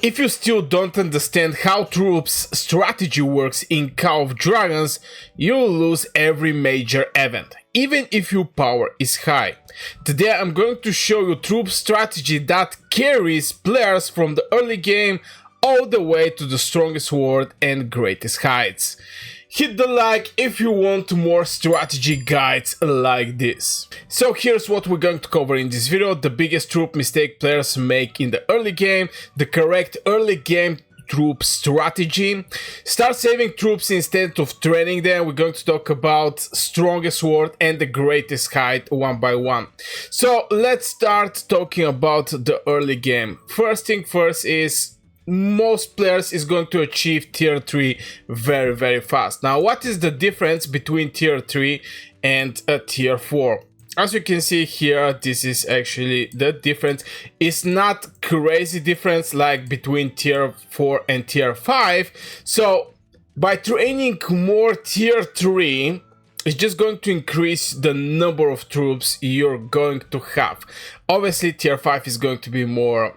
If you still don't understand how troops strategy works in Call of Dragons, you'll lose every major event, even if your power is high. Today I'm going to show you troop strategy that carries players from the early game all the way to the strongest world and greatest heights. Hit the like if you want more strategy guides like this. So here's what we're going to cover in this video: the biggest troop mistake players make in the early game, the correct early game troop strategy, start saving troops instead of training them. We're going to talk about strongest world and the greatest height one by one. So let's start talking about the early game. First thing first is most players is going to achieve tier 3 very fast. Now what is the difference between tier 3 and a tier 4? As you can see here, this is actually the difference. It's not crazy difference like between tier 4 and tier 5. So by training more tier 3, it's just going to increase the number of troops you're going to have. Obviously tier 5 is going to be more,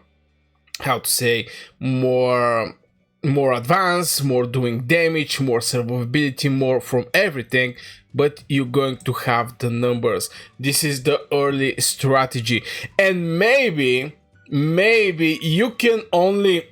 how to say, more advanced, more doing damage, more survivability, more from everything, but you're going to have the numbers. This is the early strategy, and maybe you can only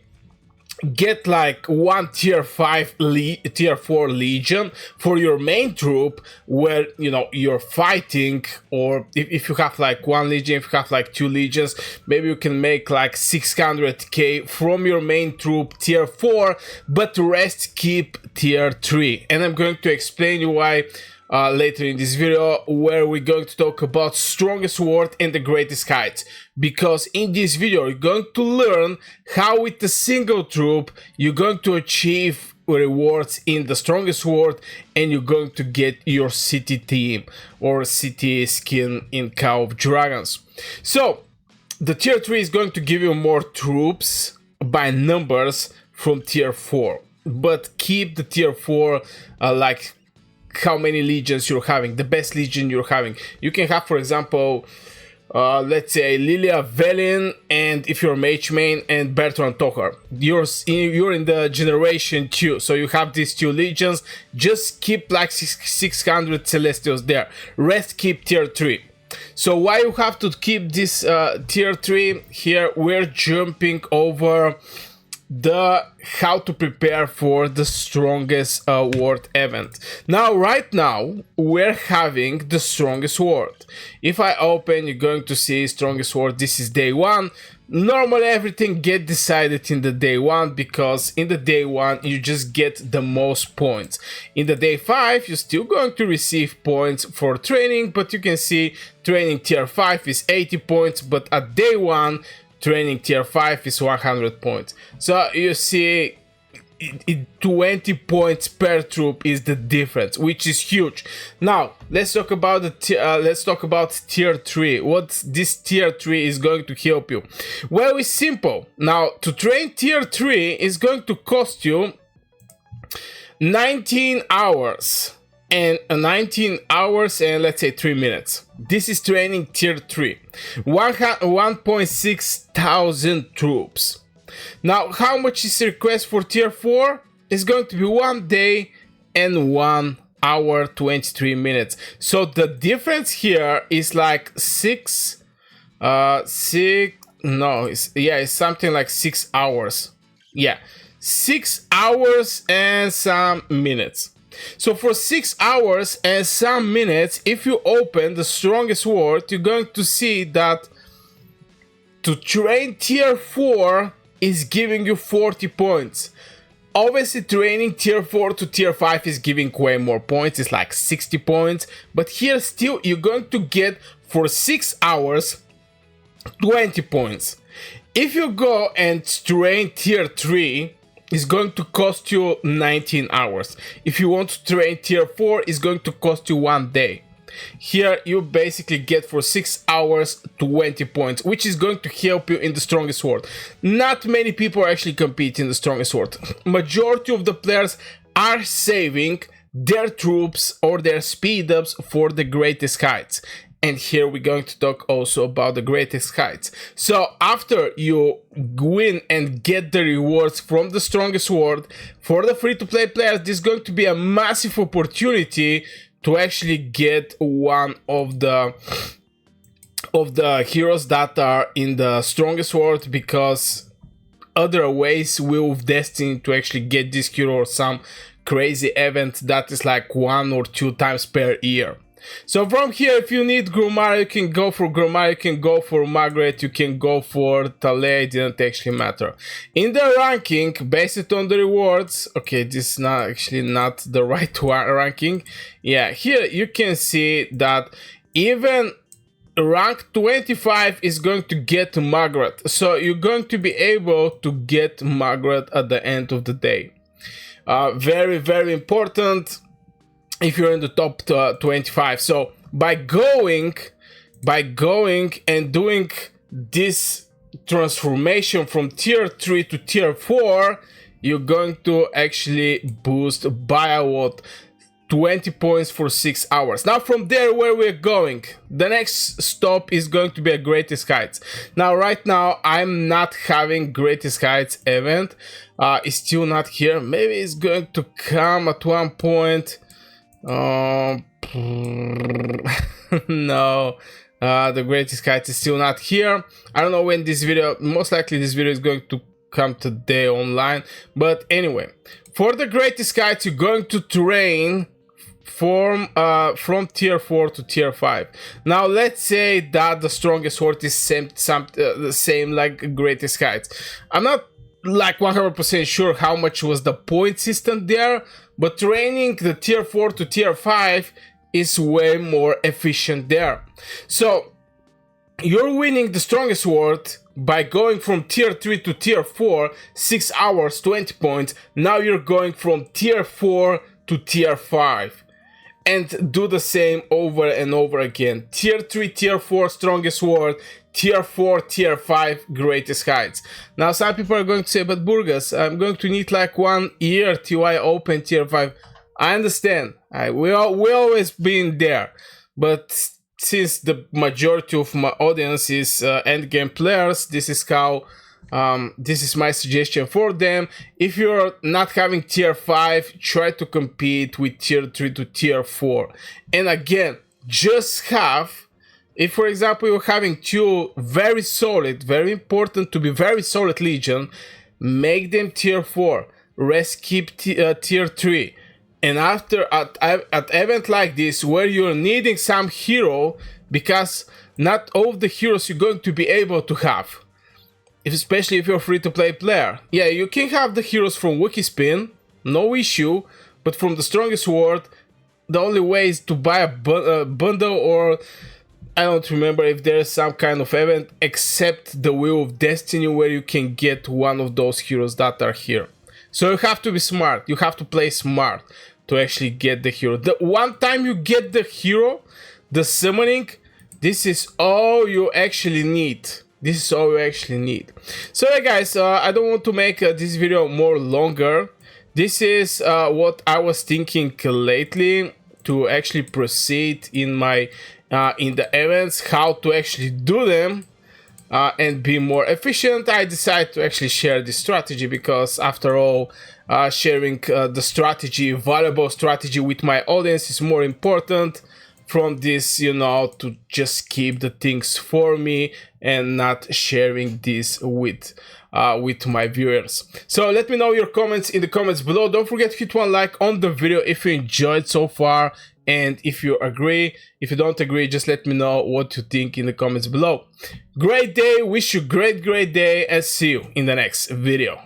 get like one tier 4 legion for your main troop, where you know you're fighting, or if you have like one legion, if you have like 2 legions, maybe you can make like 600k from your main troop tier 4, but the rest keep tier 3. And I'm going to explain you why later in this video, where we're going to talk about strongest world and the greatest heights, because in this video you're going to learn how with a single troop you're going to achieve rewards in the strongest world, and you're going to get your city team or city skin in Call of Dragons. So the tier 3 is going to give you more troops by numbers from tier 4, but keep the tier 4 like how many legions you're having, the best legion you're having. You can have, for example, let's say Lilia Velin, and if you're mage main, and Bertrand Tocher, you're in the generation 2, so you have these 2 legions. Just keep like 600 Celestials there, rest keep tier 3. So why you have to keep this tier 3? Here we're jumping over the how to prepare for the strongest world event. Now right now we're having the strongest world. If I open, you're going to see strongest world. This is day 1. Normally everything get decided in the day 1, because in the day 1 you just get the most points. In the day 5 you're still going to receive points for training, but you can see training tier 5 is 80 points, but at day 1 training tier 5 is 100 points. So you see 20 points per troop is the difference, which is huge. Now let's talk about the tier 3. What this tier 3 is going to help you? Well, it's simple. Now to train tier 3 is going to cost you 19 hours. And 19 hours and let's say 3 minutes. This is training tier 3. 1.6 thousand troops. Now how much is the request for tier 4? It's going to be 1 day and 1 hour 23 minutes. So the difference here is like it's something like 6 hours. Yeah, 6 hours and some minutes. So for 6 hours and some minutes, if you open the strongest world, you're going to see that to train tier 4 is giving you 40 points. Obviously training tier 4 to tier 5 is giving way more points, it's like 60 points, but here still you're going to get for 6 hours 20 points. If you go and train tier 3, it's going to cost you 19 hours. If you want to train tier 4, it's going to cost you 1 day. Here you basically get for 6 hours 20 points, which is going to help you in the strongest world. Not many people actually compete in the strongest world. Majority of the players are saving their troops or their speed ups for the greatest heights. And here we're going to talk also about the greatest heights. So after you win and get the rewards from the strongest sword, for the free-to-play players, this is going to be a massive opportunity to actually get one of the heroes that are in the strongest sword, because other ways with Destiny to actually get this hero or some crazy event that is like 1 or 2 times per year. So from here, if you need Grumar, you can go for Grumar, you can go for Margaret, you can go for Tale, it didn't actually matter. In the ranking, based on the rewards, okay, this is not actually not the right ranking. Yeah, here you can see that even rank 25 is going to get Margaret. So you're going to be able to get Margaret at the end of the day. Very, very important if you're in the top 25. So by going and doing this transformation from tier 3 to tier 4, you're going to actually boost by about 20 points for 6 hours. Now from there, where we're going, the next stop is going to be a greatest heights. Now right now I'm not having greatest heights event. It's still not here. Maybe it's going to come at one point. No, the greatest heights is still not here. I don't know when this video, most likely this video is going to come today online, but anyway, for the greatest heights, you're going to train from tier 4 to tier 5. Now let's say that the strongest sword is the same like greatest heights. I'm not like 100% sure how much was the point system there, but training the tier 4 to tier 5 is way more efficient there. So you're winning the strongest sword by going from tier 3 to tier 4, 6 hours, 20 points. Now you're going from tier 4 to tier 5. And do the same over and over again. Tier 3, tier 4, strongest sword. Tier 4, tier 5, greatest heights. Now some people are going to say, but Burgas, I'm going to need like 1 year till I open tier 5. I understand. We always been there. But since the majority of my audience is endgame players, this is how this is my suggestion for them. If you're not having tier 5, try to compete with tier 3 to tier 4. And again, just have, if for example you're having 2 very solid, very important to be very solid legion, make them tier 4, rest keep tier 3. And after at event like this where you're needing some hero, because not all the heroes you're going to be able to have, especially if you're a free-to-play player. Yeah, you can have the heroes from Wikispin, no issue, but from the strongest sword, the only way is to buy a bundle, or I don't remember if there's some kind of event except the Wheel of Destiny where you can get one of those heroes that are here. So you have to be smart, you have to play smart to actually get the hero. The one time you get the hero, the summoning, this is all you actually need. This is all you actually need. So yeah, guys, I don't want to make this video more longer. This is what I was thinking lately to actually proceed in my in the events, how to actually do them and be more efficient. I decided to actually share this strategy because after all, sharing the strategy, valuable strategy with my audience is more important from this, you know, to just keep the things for me and not sharing this with my viewers. So let me know your comments in the comments below. Don't forget to hit one like on the video if you enjoyed so far, and if you agree. If you don't agree, just let me know what you think in the comments below. Great day, wish you great day, and see you in the next video.